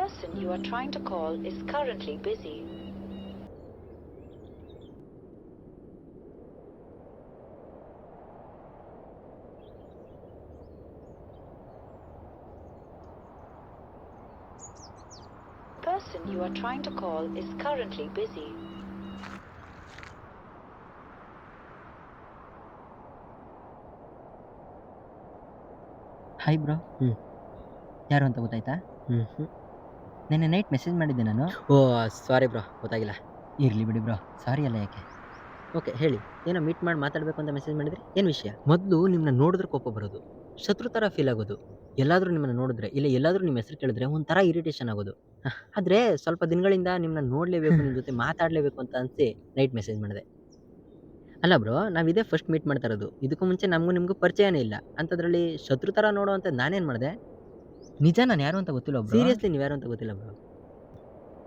person you are trying to call is currently busy. Person you are trying to call is currently busy. Hi bro. ಯಾರು ಅಂತ ಗೊತ್ತಾಯ್ತಾ? ನೆನ್ನೆ night message ಮಾಡಿದ್ದೆ ನಾನು. ಓ ಸಾರಿ bro, ಗೊತ್ತಾಗಿಲ್ಲ. ಇರಲಿ ಬಿಡಿ ಬ್ರೋ, ಸಾರಿ ಅಲ್ಲ ಯಾಕೆ? ಓಕೆ ಹೇಳಿ, ಏನೋ ಮೀಟ್ ಮಾಡಿ ಮಾತಾಡಬೇಕು ಅಂತ ಮೆಸೇಜ್ ಮಾಡಿದ್ರಿ, ಏನು ವಿಷಯ? ಮೊದಲು ನಿಮ್ಮನ್ನ ನೋಡಿದ್ರೆ ಕೋಪ ಬರೋದು, ಶತ್ರು ಥರ ಫೀಲ್ ಆಗೋದು, ಎಲ್ಲಾದರೂ ನಿಮ್ಮನ್ನ ನೋಡಿದ್ರೆ ಇಲ್ಲ ಎಲ್ಲಾದರೂ ನಿಮ್ಮ ಹೆಸರು ಕೇಳಿದ್ರೆ ಒಂಥರ ಇರಿಟೇಷನ್ ಆಗೋದು. ಆದರೆ ಸ್ವಲ್ಪ ದಿನಗಳಿಂದ ನಿಮ್ಮನ್ನ ನೋಡಲೇಬೇಕು, ನಿಮ್ಮ ಜೊತೆ ಮಾತಾಡಲೇಬೇಕು ಅಂತ ಅನಿಸಿ ನೈಟ್ ಮೆಸೇಜ್ ಮಾಡಿದೆ. ಅಲ್ಲ ಬ್ರೋ, ನಾವಿದೇ ಫಸ್ಟ್ ಮೀಟ್ ಮಾಡ್ತಾ ಇರೋದು. ಇದಕ್ಕೂ ಮುಂಚೆ ನಮಗೂ ನಿಮಗೂ ಪರಿಚಯನೇ ಇಲ್ಲ. ಅಂಥದ್ರಲ್ಲಿ ಶತ್ರು ಥರ ನೋಡೋ ಅಂತ ನಾನೇನು ಮಾಡಿದೆ? ನಿಜ ನಾನು ಯಾರು ಅಂತ ಗೊತ್ತಿಲ್ಲ ಬ್ರೋ. ಸೀರಿಯಸ್ಲಿ ನೀವು ಯಾರು ಅಂತ ಗೊತ್ತಿಲ್ಲ ಬ್ರೋ.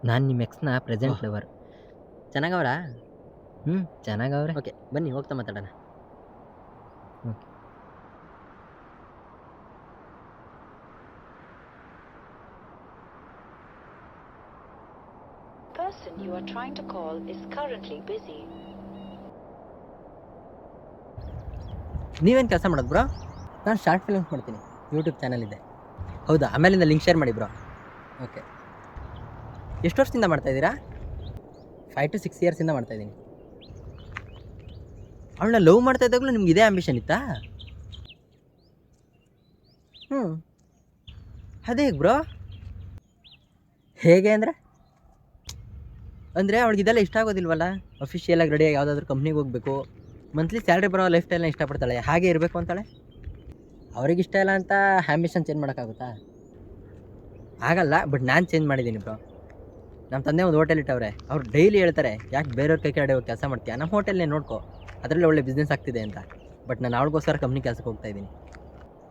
ನಾನು ನಿಮ್ಮ ಎಕ್ಸ್ನ ಪ್ರೆಸೆಂಟ್ ಲವರ್. ಚೆನ್ನಾಗವ್ರಾ? ಚೆನ್ನಾಗವ್ರೆ. ಓಕೆ ಬನ್ನಿ ಹೋಗ್ತಾ ಮಾತಾಡೋಣ. Okay. Person you are trying to call is currently busy. ನೀವೇನು ಕೆಲಸ ಮಾಡೋದು ಬ್ರೋ? ನಾನು ಶಾರ್ಟ್ ಫಿಲ್ಮ್ಸ್ ಮಾಡ್ತೀನಿ, ಯೂಟ್ಯೂಬ್ ಚಾನಲ್ ಇದೆ. ಹೌದಾ, ಆಮೇಲಿಂದ ಲಿಂಕ್ ಶೇರ್ ಮಾಡಿ ಬ್ರೋ. ಓಕೆ. ಎಷ್ಟು ವರ್ಷದಿಂದ ಮಾಡ್ತಾಯಿದ್ದೀರಾ? 5 to 6 ಇಯರ್ಸಿಂದ ಮಾಡ್ತಾಯಿದ್ದೀನಿ. ಅವಳನ್ನ ಲವ್ ಮಾಡ್ತಾ ಇದ್ದಾಗಲೂ ನಿಮ್ಗೆ ಇದೇ ಆಂಬಿಷನ್ ಇತ್ತಾ? ಅದೇ ಬ್ರೋ, ಹೇಗೆ ಅಂದರೆ? ಅಂದರೆ ಅವಳಿಗೆ ಇದೆಲ್ಲ ಇಷ್ಟ ಆಗೋದಿಲ್ವಲ್ಲ? ಅಫಿಷಿಯಲಾಗಿ ರೆಡಿಯಾಗಿ ಯಾವುದಾದ್ರೂ ಕಂಪ್ನಿಗೆ ಹೋಗಬೇಕು, ಮಂತ್ಲಿ ಸ್ಯಾಲ್ರಿ ಬರೋ ಲೈಫ್ ಸ್ಟೈಲ್ನ ಇಷ್ಟಪಡ್ತಾಳೆ, ಹಾಗೆ ಇರಬೇಕು ಅಂತಾಳೆ. ಅವ್ರಿಗೆ ಇಷ್ಟ ಇಲ್ಲ ಅಂತ ಆ್ಯಂಬಿಷನ್ ಚೇಂಜ್ ಮಾಡೋಕ್ಕಾಗುತ್ತಾ? ಆಗಲ್ಲ, ಬಟ್ ನಾನು ಚೇಂಜ್ ಮಾಡಿದ್ದೀನಿ ಬ್ರೋ. ನಮ್ಮ ತಂದೆ ಒಂದು ಹೋಟೆಲ್ ಇಟ್ಟವ್ರೆ, ಅವ್ರು ಡೈಲಿ ಹೇಳ್ತಾರೆ, ಯಾಕೆ ಬೇರೆಯವ್ರ ಕೈ ಕೆಳಗಡೆ ಹೋಗಿ ಕೆಲಸ ಮಾಡ್ತೀಯಾ, ನಮ್ಮ ಹೋಟೆಲ್ನೇ ನೋಡ್ಕೋ, ಅದರಲ್ಲಿ ಒಳ್ಳೆ ಬಿಸ್ನೆಸ್ ಆಗ್ತಿದೆ ಅಂತ. ಬಟ್ ನಾನು ಅವಳಿಗೋಸ್ಕರ ಕಂಪ್ನಿ ಕೆಲಸಕ್ಕೆ ಹೋಗ್ತಾ ಇದ್ದೀನಿ.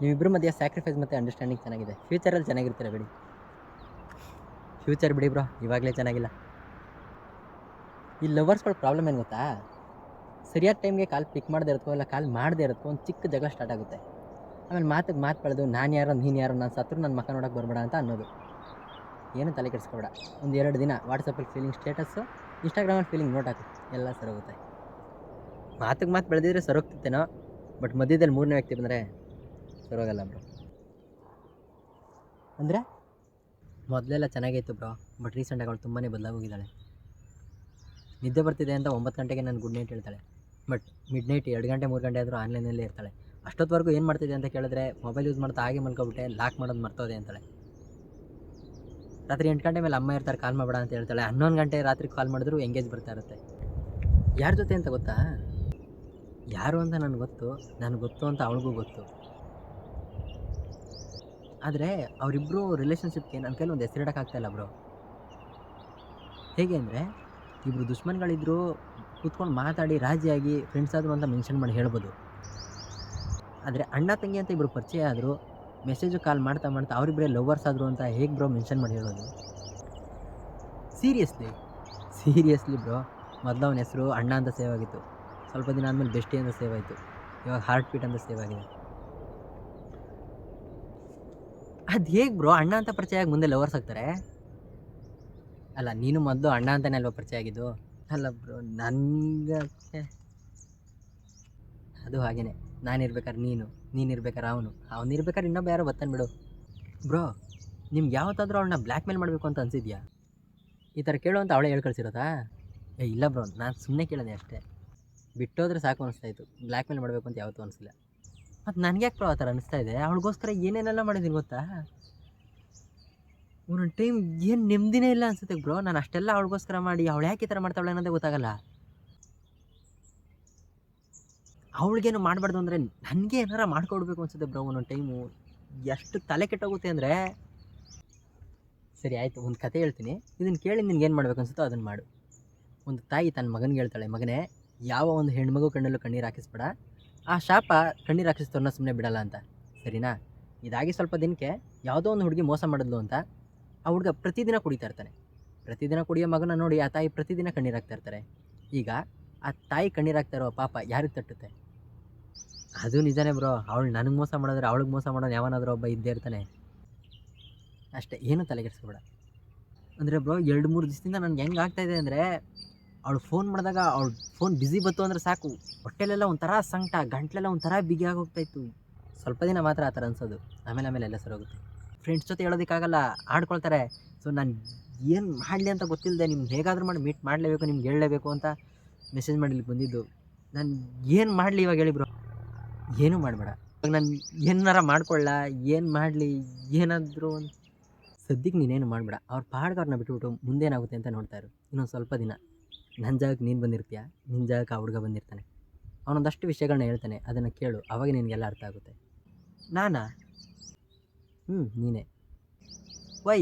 ನೀವಿಬ್ಬರ ಮಧ್ಯೆ ಸ್ಯಾಕ್ರಿಫೈಸ್ ಮತ್ತು ಅಂಡರ್ಸ್ಟ್ಯಾಂಡಿಂಗ್ ಚೆನ್ನಾಗಿದೆ. ಫ್ಯೂಚರಲ್ಲಿ ಚೆನ್ನಾಗಿರ್ತೀರ ಬಿಡಿ. ಫ್ಯೂಚರ್ ಬಿಡಿ ಬ್ರೋ, ಇವಾಗಲೇ ಚೆನ್ನಾಗಿಲ್ಲ. ಈ ಲವರ್ಸ್ಗಳ ಪ್ರಾಬ್ಲಮ್ ಏನು ಗೊತ್ತಾ? ಸರಿಯಾದ ಟೈಮ್ಗೆ ಕಾಲ್ ಪಿಕ್ ಮಾಡದೇ ಇರೋದಕ್ಕೋ ಇಲ್ಲ ಕಾಲ್ ಮಾಡದೇ ಇರೋದಕ್ಕೋ ಒಂದು ಚಿಕ್ಕ ಜಗಳ ಸ್ಟಾರ್ಟ್ ಆಗುತ್ತೆ. ಆಮೇಲೆ ಮಾತು ಬೆಳೆದು ನಾನು ಯಾರೋ ನೀನು ಯಾರೋ, ನಾನು ಸತ್ರು ನನ್ನ ಮಕ್ಕ ನೋಡೋಕೆ ಬರಬೇಡ ಅಂತ ಅನ್ನೋದು. ಏನು ತಲೆ ಕೆಡಿಸ್ಕೊಬೇಡ. ಒಂದು 2 ದಿನ ವಾಟ್ಸಪ್ಪಲ್ಲಿ ಫೀಲಿಂಗ್ ಸ್ಟೇಟಸ್ಸು, ಇನ್ಸ್ಟಾಗ್ರಾಮಲ್ಲಿ ಫೀಲಿಂಗ್ ನೋಟ್ ಹಾಕು, ಎಲ್ಲ ಸರೋಗುತ್ತೆ. ಮಾತು ಬೆಳೆದಿದ್ರೆ ಸರೋಗ್ತಿತ್ತೇನೋ, ಬಟ್ ಮಧ್ಯದಲ್ಲಿ 3ನೇ ವ್ಯಕ್ತಿ ಬಂದರೆ ಸರೋಗಲ್ಲ ಬ್ರೋ. ಅಂದರೆ ಮೊದಲೆಲ್ಲ ಚೆನ್ನಾಗಿತ್ತು ಬ್ರೋ, ಬಟ್ ರೀಸೆಂಟಾಗಿ ಅವಳು ತುಂಬಾ ಬದಲಾಗೋಗಿದ್ದಾಳೆ. ನಿದ್ದೆ ಬರ್ತಿದೆ ಅಂತ 9 ಗಂಟೆಗೆ ನಾನು ಗುಡ್ ನೈಟ್ ಹೇಳ್ತಾಳೆ, ಬಟ್ ಮಿಡ್ ನೈಟ್ 2 ಗಂಟೆ 3 ಗಂಟೆ ಆದರೂ ಆನ್ಲೈನಲ್ಲೇ ಇರ್ತಾಳೆ. ಅಷ್ಟೊತ್ತವರೆಗೂ ಏನು ಮಾಡ್ತಿದೆ ಅಂತ ಕೇಳಿದ್ರೆ ಮೊಬೈಲ್ ಯೂಸ್ ಮಾಡ್ತಾ ಹಾಗೆ ಮಲ್ಕೊಬಿಟ್ಟೆ, ಲಾಕ್ ಮಾಡೋದು ಮರ್ತೋದೆ ಅಂತಾಳೆ. ರಾತ್ರಿ 8 ಗಂಟೆ ಮೇಲೆ ಅಮ್ಮ ಇರ್ತಾರೆ, ಕಾಲ್ ಮಾಡಬೇಡ ಅಂತ ಹೇಳ್ತಾಳೆ. 11 ಗಂಟೆ ರಾತ್ರಿ ಕಾಲ್ ಮಾಡಿದ್ರು ಎಂಗೇಜ್ ಬರ್ತಾ ಇರುತ್ತೆ. ಯಾರ ಜೊತೆ ಅಂತ ಗೊತ್ತಾ? ಯಾರು ಅಂತ ನನಗೆ ಗೊತ್ತು ಅಂತ ಅವಳಿಗೂ ಗೊತ್ತು. ಆದರೆ ಅವರಿಬ್ಬರು ರಿಲೇಷನ್ಶಿಪ್ಗೆ ನನ್ನ ಕೈಲಿ ಒಂದು ಹೆಸರಿಡೋಕ್ಕಾಗ್ತಾಯಿಲ್ಲ ಬ್ರೋ. ಹೇಗೆ ಅಂದರೆ, ಇಬ್ಬರು ದುಶ್ಮನ್ಗಳಿದ್ರು ಕೂತ್ಕೊಂಡು ಮಾತಾಡಿ ರಾಜಿಯಾಗಿ ಫ್ರೆಂಡ್ಸ್ ಆದರು ಅಂತ ಮೆನ್ಷನ್ ಮಾಡಿ ಹೇಳ್ಬೋದು. ಆದರೆ ಅಣ್ಣ ತಂಗಿ ಅಂತ ಇಬ್ಬರು ಪರಿಚಯ ಆದರು, ಮೆಸೇಜು ಕಾಲ್ ಮಾಡ್ತಾ ಅವರಿಬ್ಬರೇ ಲವರ್ಸ್ ಆದರು ಅಂತ ಹೇಗೆ ಬ್ರೋ ಮೆನ್ಷನ್ ಮಾಡಿ ಹೇಳೋದು? ಸೀರಿಯಸ್ಲಿ ಬ್ರೋ, ಮೊದಲು ಅವನ ಹೆಸರು ಅಣ್ಣ ಅಂತ ಸೇವ್ ಆಗಿತ್ತು, ಸ್ವಲ್ಪ ದಿನ ಆದಮೇಲೆ ಬೆಸ್ಟಿ ಅಂತ ಸೇವ್ ಆಯಿತು, ಇವಾಗ ಹಾರ್ಟ್ ಬೀಟ್ ಅಂತ ಸೇವ್ ಆಗಿದೆ. ಅದು ಹೇಗೆ ಬ್ರೋ ಅಣ್ಣ ಅಂತ ಪರಿಚಯ ಆಗಿ ಮುಂದೆ ಲವರ್ಸ್ ಆಗ್ತಾರೆ? ಅಲ್ಲ, ನೀನು ಮೊದಲು ಅಣ್ಣ ಅಂತಲೇ ಅಲ್ವಾ ಪರಿಚಯ ಆಗಿದ್ದು? ಅಲ್ಲ ಬ್ರೋ, ನನಗೆ ಅದು ಹಾಗೇ, ನಾನಿರ್ಬೇಕಾದ್ರೆ ನೀನಿರ್ಬೇಕಾದ್ರೆ ಅವನಿರ್ಬೇಕಾದ್ರೆ ಇನ್ನೊಬ್ಬ ಯಾರೋ ಬರ್ತಾನೆ ಬಿಡು. ಬ್ರೋ, ನಿಮ್ಗೆ ಯಾವತ್ತಾದರೂ ಅವಳನ್ನ ಬ್ಲ್ಯಾಕ್ ಮೇಲ್ ಮಾಡಬೇಕು ಅಂತ ಅನಿಸಿದ್ಯಾ? ಈ ಥರ ಕೇಳು ಅಂತ ಅವಳೇ ಹೇಳಿ ಕಳಿಸಿರೋದಾ? ಇಲ್ಲ ಬ್ರೋ, ನಾನು ಸುಮ್ಮನೆ ಕೇಳಿದೆ ಅಷ್ಟೇ. ಬಿಟ್ಟೋದ್ರೆ ಸಾಕು ಅನಿಸ್ತಾಯಿತ್ತು, ಬ್ಲ್ಯಾಕ್ ಮೇಲ್ ಮಾಡಬೇಕು ಅಂತ ಯಾವತ್ತೂ ಅನಿಸಿಲ್ಲ. ಮತ್ತು ನನಗೆ ಯಾಕೆ ಬ್ರೋ ಆ ಥರ ಅನಿಸ್ತಾ ಇದೆ? ಅವಳಿಗೋಸ್ಕರ ಏನೇನೆಲ್ಲ ಮಾಡಿದ್ದೀನಿ ಗೊತ್ತಾ? ಒಂದೊಂದು ಟೈಮ್ ಏನು ನೆಮ್ಮದಿನೇ ಇಲ್ಲ ಅನಿಸುತ್ತೆ ಬ್ರೋ. ನಾನು ಅಷ್ಟೆಲ್ಲ ಅವಳಿಗೋಸ್ಕರ ಮಾಡಿ ಅವಳು ಯಾಕೆ ಈ ಥರ ಮಾಡ್ತಾವಳೆ ಅನ್ನೋದೇ ಗೊತ್ತಾಗಲ್ಲ. ಅವಳಿಗೇನು ಮಾಡಬಾರ್ದು ಅಂದರೆ ನನಗೆ ಏನಾರ ಮಾಡ್ಕೊಡ್ಬೇಕು ಅನಿಸುತ್ತೆ ಬ್ರೋ ಒಂದೊಂದು ಟೈಮು. ಎಷ್ಟು ತಲೆ ಕೆಟ್ಟೋಗುತ್ತೆ ಅಂದರೆ. ಸರಿ ಆಯಿತು, ಒಂದು ಕತೆ ಹೇಳ್ತೀನಿ, ಇದನ್ನು ಕೇಳಿ ನಿನ್ಗೇನು ಮಾಡ್ಬೇಕು ಅನ್ಸುತ್ತೋ ಅದನ್ನು ಮಾಡು. ಒಂದು ತಾಯಿ ತನ್ನ ಮಗನಿಗೆ ಹೇಳ್ತಾಳೆ, ಮಗನೇ, ಯಾವ ಒಂದು ಹೆಣ್ಮಗು ಕಣ್ಣಲ್ಲೂ ಕಣ್ಣೀರು ಹಾಕಿಸ್ಬೇಡ, ಆ ಶಾಪ ಕಣ್ಣೀರು ಹಾಕಿಸ್ತವ್ರನ್ನ ಸುಮ್ಮನೆ ಬಿಡಲ್ಲ ಅಂತ, ಸರಿನಾ? ಇದಾಗಿ ಸ್ವಲ್ಪ ದಿನಕ್ಕೆ ಯಾವುದೋ ಒಂದು ಹುಡುಗಿ ಮೋಸ ಮಾಡಿದ್ಲು ಅಂತ ಆ ಹುಡುಗ ಪ್ರತಿದಿನ ಕುಡಿತಾ ಇರ್ತಾನೆ. ಪ್ರತಿದಿನ ಕುಡಿಯೋ ಮಗನ ನೋಡಿ ಆ ತಾಯಿ ಪ್ರತಿದಿನ ಕಣ್ಣೀರು ಹಾಕ್ತಾ ಇರ್ತಾರೆ. ಈಗ ಆ ತಾಯಿ ಕಣ್ಣೀರು ಹಾಕ್ತಾ ಇರೋ ಪಾಪ ಯಾರಿಗೆ ತಟ್ಟುತ್ತೆ? ಅದು ನಿಜನೇ ಬ್ರೋ, ಅವಳು ನನಗೆ ಮೋಸ ಮಾಡಿದ್ರೆ ಅವಳಿಗೆ ಮೋಸ ಮಾಡೋನು ಯಾವನಾದರೂ ಒಬ್ಬ ಇದ್ದೇ ಇರ್ತಾನೆ. ಅಷ್ಟೇ, ಏನೂ ತಲೆಗೆಡಿಸ್ಕೊಬೇಡ. ಅಂದರೆ ಬ್ರೋ 2-3 ದಿವಸದಿಂದ ನನಗೆ ಹೆಂಗೆ ಆಗ್ತಾಯಿದೆ ಅಂದರೆ ಅವಳು ಫೋನ್ ಮಾಡಿದಾಗ ಅವಳು ಫೋನ್ ಬ್ಯುಸಿ ಬಂತು ಅಂದರೆ ಸಾಕು, ಹೊಟ್ಟೆಲೆಲ್ಲ ಒಂಥರ ಸಂಕಟ, ಗಂಟ್ಲೆಲ್ಲ ಒಂಥರ ಬಿಗಿ ಆಗೋಗ್ತಾಯಿತ್ತು. ಸ್ವಲ್ಪ ದಿನ ಮಾತ್ರ ಆ ಥರ ಅನ್ಸೋದು, ಆಮೇಲೆ ಎಲ್ಲ ಸರೋಗುತ್ತೆ. ಫ್ರೆಂಡ್ಸ್ ಜೊತೆ ಹೇಳೋದಕ್ಕಾಗಲ್ಲ, ಆಡ್ಕೊಳ್ತಾರೆ. ಸೊ ನಾನು ಏನು ಮಾಡಲಿ ಅಂತ ಗೊತ್ತಿಲ್ಲದೆ ನಿಮ್ಗೆ ಹೇಗಾದರೂ ಮಾಡಿ ಮೀಟ್ ಮಾಡಲೇಬೇಕು, ನಿಮ್ಗೆ ಹೇಳಲೇಬೇಕು ಅಂತ ಮೆಸೇಜ್ ಮಾಡಿ ಇಲ್ಲಿ ಬಂದಿದ್ದು. ನಾನು ಏನು ಮಾಡಲಿ ಇವಾಗ ಹೇಳಿ ಬ್ರೋ? ಏನೂ ಮಾಡಬೇಡ. ಇವಾಗ ನಾನು ಏನಾರ ಮಾಡ್ಕೊಳ್ಳ, ಏನು ಮಾಡಲಿ, ಏನಾದರೂ ಒಂದು ಸದ್ಯಕ್ಕೆ ನೀನೇನು ಮಾಡಬೇಡ. ಅವ್ರ ಪಾಡ್ಗೆ ಅವ್ರನ್ನ ಬಿಟ್ಬಿಟ್ಟು ಮುಂದೇನಾಗುತ್ತೆ ಅಂತ ನೋಡ್ತಾ ಇರು. ಇನ್ನೊಂದು ಸ್ವಲ್ಪ ದಿನ ನನ್ನ ಜಾಗಕ್ಕೆ ನೀನು ಬಂದಿರ್ತೀಯ, ನಿನ್ನ ಜಾಗಕ್ಕೆ ಆ ಹುಡುಗ ಬಂದಿರ್ತಾನೆ. ಅವನೊಂದಷ್ಟು ವಿಷಯಗಳನ್ನ ಹೇಳ್ತಾನೆ, ಅದನ್ನು ಕೇಳು, ಅವಾಗ ನಿನಗೆಲ್ಲ ಅರ್ಥ ಆಗುತ್ತೆ. ನಾನಾ? ನೀನೇ. ವೈ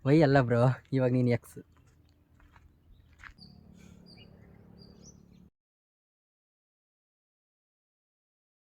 ವೈ ಅಲ್ಲ ಬ್ರೋ, ಇವಾಗ ನೀನು ಎಕ್ಸ್.